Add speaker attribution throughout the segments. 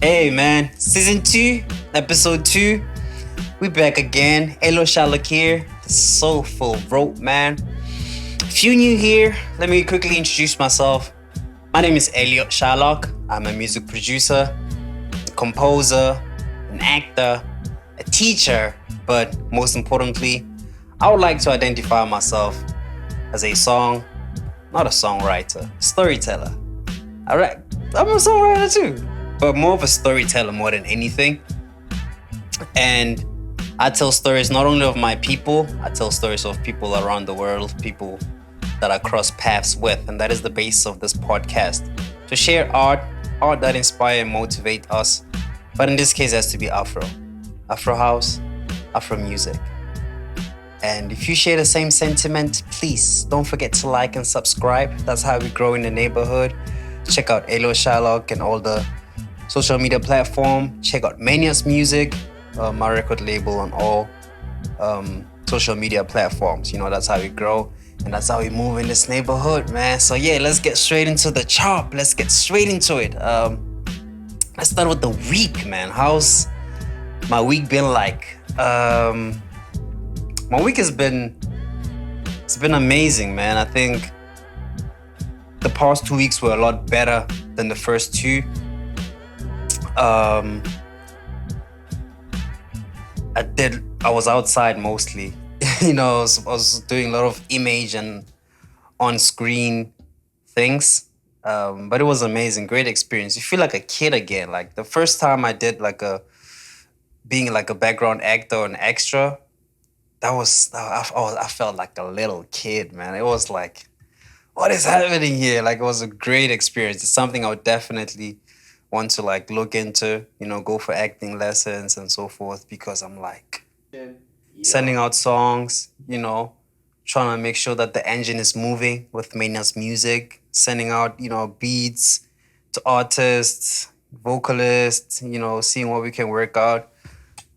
Speaker 1: Hey man, season 2, episode 2. We back again. Hello Sherlock here, the soulful rope man. If you new here, let me quickly introduce myself. My name is Elliot Sherlock. I'm a music producer, a composer, an actor, a teacher, but most importantly, I would like to identify myself as a not a songwriter, storyteller. Alright, I'm a songwriter too, but more of a storyteller more than anything. And I tell stories not only of my people, I tell stories of people around the world, people that I cross paths with. And that is the base of this podcast. To share art that inspire and motivate us. But in this case, it has to be Afro House, Afro music. And if you share the same sentiment, please don't forget to like and subscribe. That's how we grow in the neighborhood. Check out Elo Sherlock and all the social media platform. Check out Mania's Music, my record label on all social media platforms. You know, that's how we grow and that's how we move in this neighborhood, man. So yeah, let's get straight into the chop. Let's get straight into it. Let's start with the week, man. How's my week been like? My week it's been amazing, man. I think the past 2 weeks were a lot better than the first two. I was outside mostly. You know, I was doing a lot of image and on-screen things. But it was amazing, great experience. You feel like a kid again. Like the first time I did being like a background actor or an extra, I felt like a little kid, man. It was like, what is happening here? Like, it was a great experience. It's something I would definitely want to like look into, you know, go for acting lessons and so forth, because I'm like sending out songs, you know, trying to make sure that the engine is moving with Mania's music, sending out, you know, beats to artists, vocalists, you know, seeing what we can work out.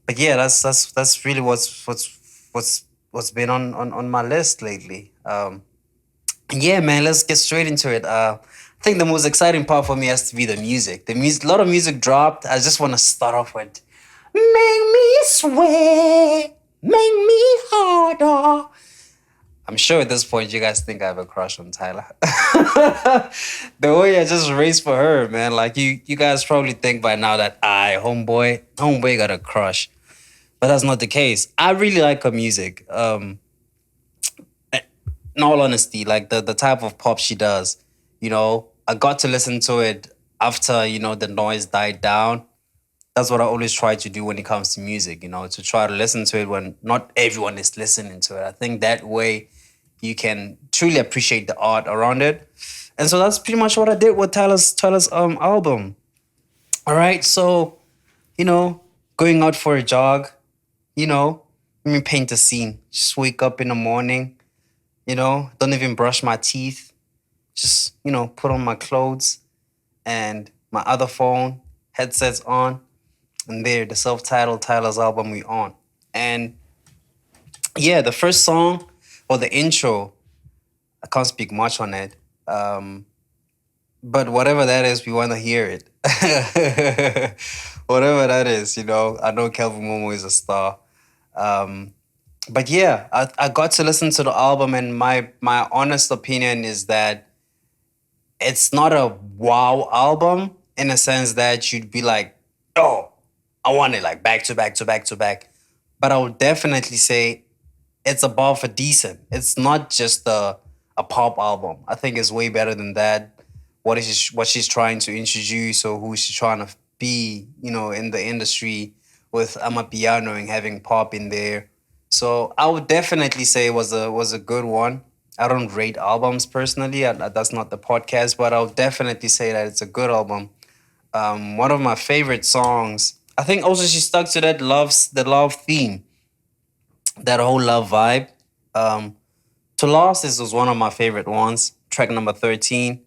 Speaker 1: But yeah, that's really what's been on my list lately. Yeah, man, let's get straight into it. I think the most exciting part for me has to be the music. A lot of music dropped. I just want to start off with "Make Me Sweat, Make Me Harder." I'm sure at this point you guys think I have a crush on Tyler. The way I just raced for her, man. Like you guys probably think by now that homeboy got a crush. But that's not the case. I really like her music. In all honesty, like the type of pop she does, you know, I got to listen to it after, you know, the noise died down. That's what I always try to do when it comes to music, you know, to try to listen to it when not everyone is listening to it. I think that way you can truly appreciate the art around it. And so that's pretty much what I did with Tyler's album. All right, so, you know, going out for a jog, you know, let me paint a scene. Just wake up in the morning, you know, don't even brush my teeth. Just, you know, put on my clothes and my other phone, headsets on, and there, the self-titled Tyler's album we on. And yeah, the first song or the intro, I can't speak much on it. But whatever that is, we want to hear it. Whatever that is, you know, I know Kelvin Momo is a star. But yeah, I got to listen to the album, and my honest opinion is that it's not a wow album in a sense that you'd be like, oh, I want it like back to back to back to back. But I would definitely say it's above a decent. It's not just a pop album. I think it's way better than that. What she's trying to introduce or who she's trying to be, you know, in the industry with Amapiano and having pop in there. So I would definitely say it was a good one. I don't rate albums personally. That's not the podcast, but I would definitely say that it's a good album. One of my favorite songs. I think also she stuck to the love theme, that whole love vibe. To Lost was one of my favorite ones. Track number 13.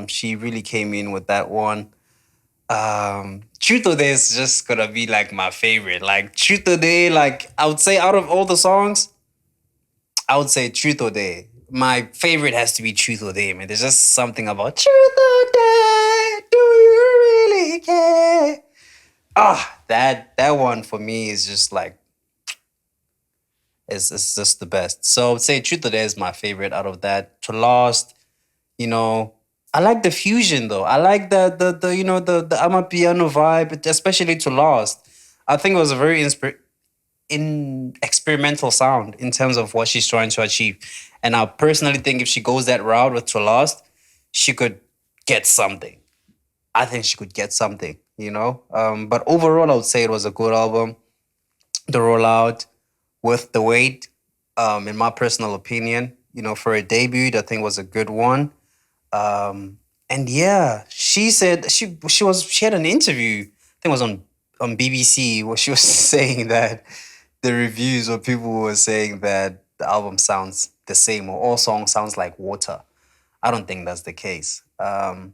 Speaker 1: She really came in with that one. Truth or Dare is just gonna be like my favorite. Like Truth or Dare, like I would say out of all the songs, I would say Truth or Dare. My favorite has to be Truth or Dare, man. There's just something about Truth or Dare. Do you really care? That one for me is just like it's just the best. So I would say Truth or Dare is my favorite out of that. To Lost, you know, I like the fusion though. I like the the Amapiano vibe, especially To Lost. I think it was a very in experimental sound in terms of what she's trying to achieve. And I personally think if she goes that route with To Lost, she could get something. I think she could get something, you know. But overall, I would say it was a good album. The rollout with the weight, in my personal opinion, you know, for a debut, I think was a good one. And yeah, she said she had an interview. I think it was on BBC where she was saying that the reviews or people were saying that the album sounds the same or all songs sounds like water. I don't think that's the case. I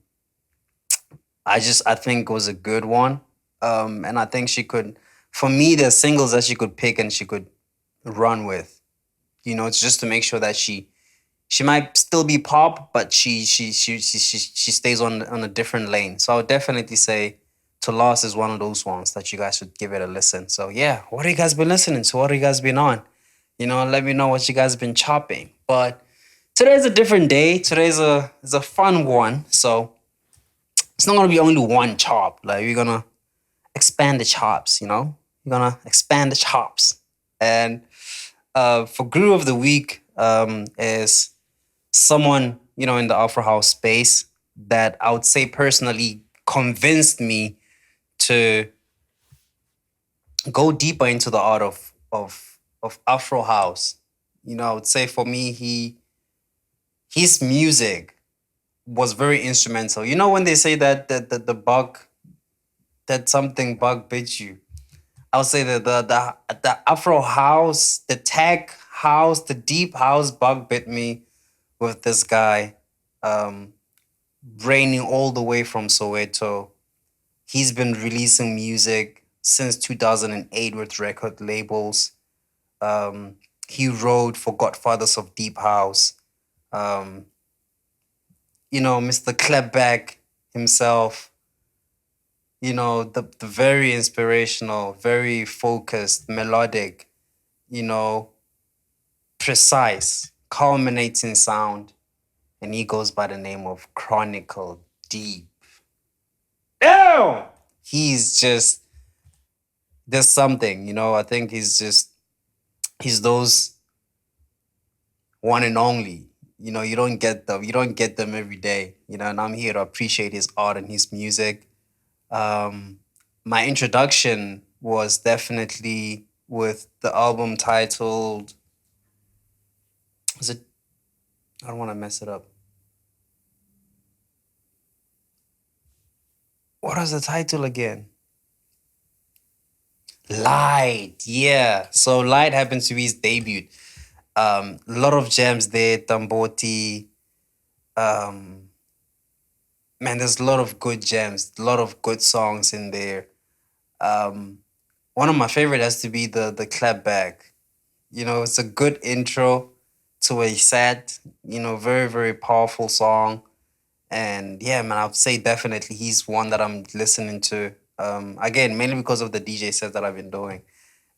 Speaker 1: think it was a good one. And I think she could, for me, there's singles that she could pick and she could run with. You know, it's just to make sure that she might still be pop, but she stays on a different lane. So I would definitely say To Lost is one of those ones that you guys should give it a listen. So yeah, what have you guys been listening to? What have you guys been on? You know, let me know what you guys been chopping. But today's a different day. Today's a is a fun one. So it's not gonna be only one chop. Like we're gonna expand the chops, you know? We're gonna expand the chops. And for Groove of the Week is someone, you know, in the Afro House space that I would say personally convinced me to go deeper into the art of Afro House. You know, I would say for me, his music was very instrumental. You know when they say that the bug that something bug bit you. I would say that the Afro House, the tech house, the deep house bug bit me with this guy, um, reigning all the way from Soweto. He's been releasing music since 2008 with record labels. He wrote for Godfathers of Deep House. Um, you know, Mr. Klebback himself, you know, the very inspirational, very focused, melodic, you know, precise, culminating sound. And he goes by the name of Chronicle Deep. Ew! He's just there's something, you know. I think he's those one and only. You know, you don't get them. You don't get them every day. You know, and I'm here to appreciate his art and his music. Um, my introduction was definitely with the album titled. Was it? I don't want to mess it up. What was the title again? Light. Yeah. So Light happens to be his debut. A lot of gems there. Tamboti. Um, man, there's a lot of good gems, a lot of good songs in there. Um, one of my favorite has to be the clapback. You know, it's a good intro to a set. You know, very very powerful song. And yeah, man, I would say definitely he's one that I'm listening to. Again, mainly because of the DJ sets that I've been doing,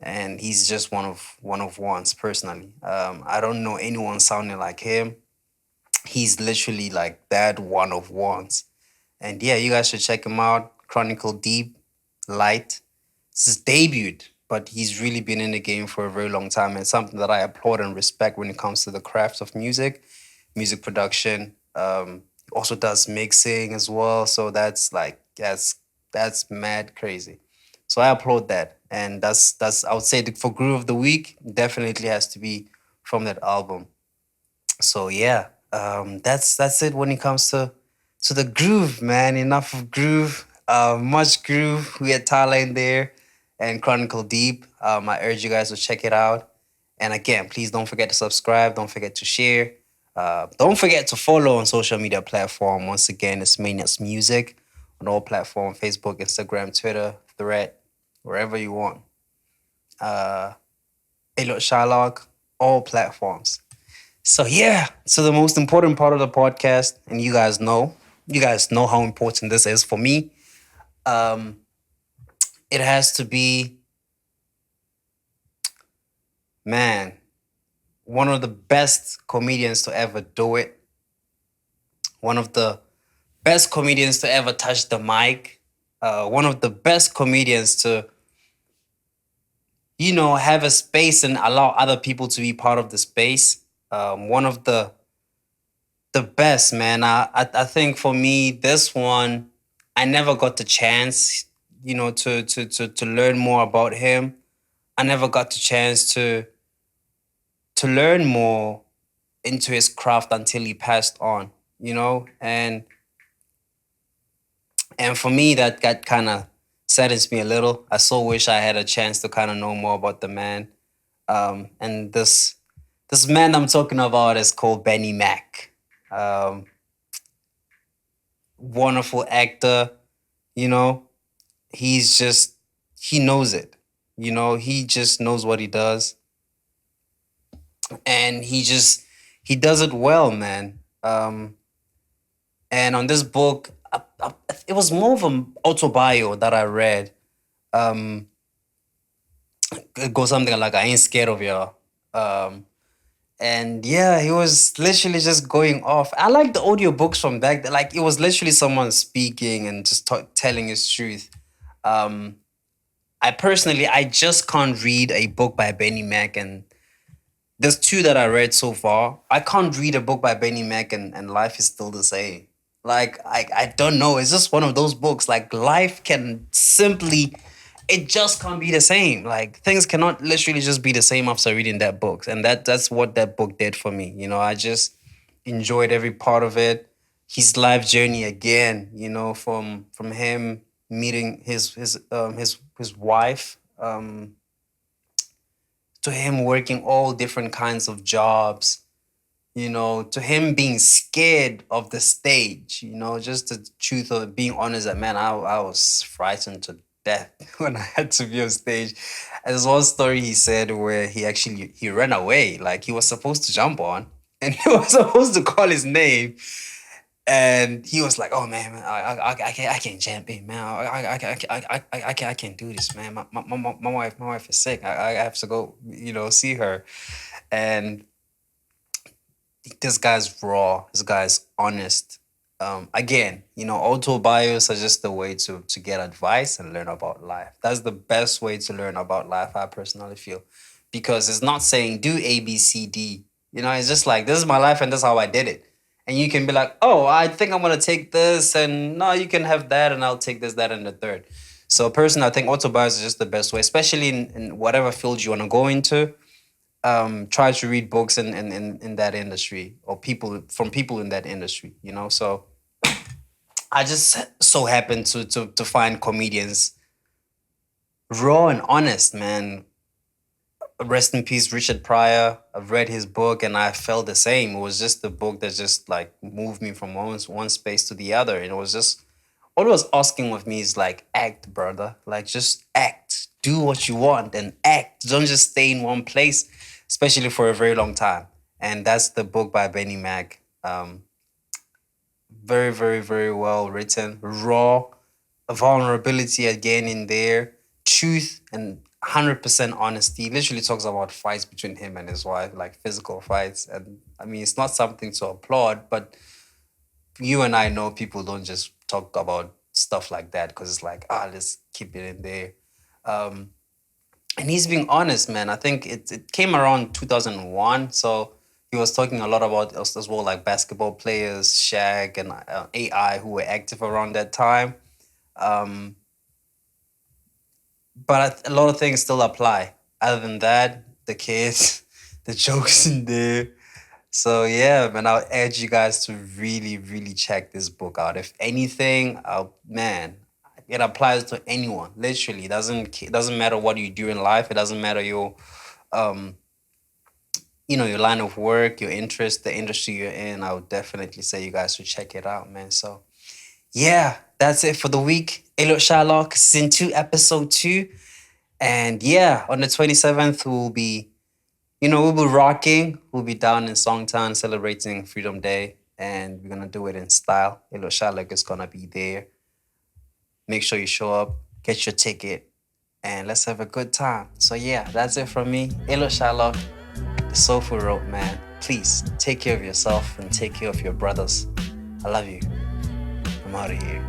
Speaker 1: and he's just one of ones personally. I don't know anyone sounding like him. He's literally like that one of ones. And yeah, you guys should check him out. Chronicaldeep, Light. It's his debut, but he's really been in the game for a very long time. And something that I applaud and respect when it comes to the craft of music, music production. He also does mixing as well. So that's like that's mad crazy. So I applaud that. And that's I would say for Groove of the Week, definitely has to be from that album. So yeah, that's it when it comes to the groove, man. Enough of groove. Much groove. We had Tyler in there and Chronicle Deep. I urge you guys to check it out. And again, please don't forget to subscribe. Don't forget to share. Don't forget to follow on social media platform. Once again, it's Maniacs Music on all platforms: Facebook, Instagram, Twitter, Thread, wherever you want. Uh, Elot Shylock, all platforms. So yeah, so the most important part of the podcast, and you guys know how important this is for me, um, it has to be, man, one of the best comedians to ever do it. One of the best comedians to ever touch the mic. One of the best comedians to, have a space and allow other people to be part of the space. One of the best, man. I think for me, this one, I never got the chance, to learn more about him. I never got the chance to learn more into his craft until he passed on, and for me that kind of saddens me a little. I so wish I had a chance to kind of know more about the man. And this man I'm talking about is called Benny Mac. Um, Wonderful actor, you know. He knows it. He just knows what he does, and he does it well, man. And on this book, it was more of an autobio that I read. Um, it goes something like, "I ain't scared of y'all." And yeah, he was literally just going off. I like the audiobooks from back then. Like, it was literally someone speaking and just telling his truth. Um, I just can't read a book by Benny Mac, and there's two that I read so far. I can't read a book by Benny Mac and life is still the same. Like, I don't know. It's just one of those books. Like, life can simply, it just can't be the same. Like, things cannot literally just be the same after reading that book. And that's what that book did for me. I just enjoyed every part of it. His life journey again, from him meeting his wife, to him working all different kinds of jobs, to him being scared of the stage, just the truth of it, being honest, that, man, I was frightened to death when I had to be on stage. And there's one story he said where he ran away, like he was supposed to jump on and he was supposed to call his name. And he was like, "Oh man, I can't jump in, man. I can't do this, man. My wife is sick. I have to go, see her." And this guy's raw. This guy's honest. Again, auto bios are just a way to get advice and learn about life. That's the best way to learn about life, I personally feel, because it's not saying do A, B, C, D. It's just like, this is my life and this is how I did it. And you can be like, "Oh, I think I'm gonna take this," and no, you can have that, and I'll take this, that, and the third. So, personally, I think auto bios is just the best way, especially in whatever field you want to go into. Try to read books in that industry, or people in that industry, so I just so happen to find comedians raw and honest, man. Rest in peace, Richard Pryor. I've read his book and I felt the same. It was just a book that just like moved me from one space to the other. And it was just, all it was asking with me is like, act, brother. Like, just act. Do what you want and act. Don't just stay in one place, especially for a very long time. And that's the book by Benny Mac. Very, very, very well written. Raw, vulnerability again in there, truth, and 100% honesty. He literally talks about fights between him and his wife, like physical fights. And I mean, it's not something to applaud, but you and I know people don't just talk about stuff like that because it's like, let's keep it in there. Um, and he's being honest, man. I think it came around 2001. So he was talking a lot about as well, like basketball players, Shaq and AI, who were active around that time. Um, but a lot of things still apply. Other than that, the kids, the jokes in there. So yeah, man, I'll urge you guys to really, really check this book out. If anything, man, it applies to anyone. Literally, it doesn't matter what you do in life. It doesn't matter um, your line of work, your interest, the industry you're in. I would definitely say you guys should check it out, man. So yeah, that's it for the week. Elliot Shylock, season 2, episode 2. And yeah, on the 27th, we'll be rocking. We'll be down in Songtown celebrating Freedom Day. And we're going to do it in style. Elliot Shylock is going to be there. Make sure you show up, get your ticket. and let's have a good time. So yeah, that's it from me. Elo Shalom, the Soulful Rope Man. Please take care of yourself and take care of your brothers. I love you. I'm out of here.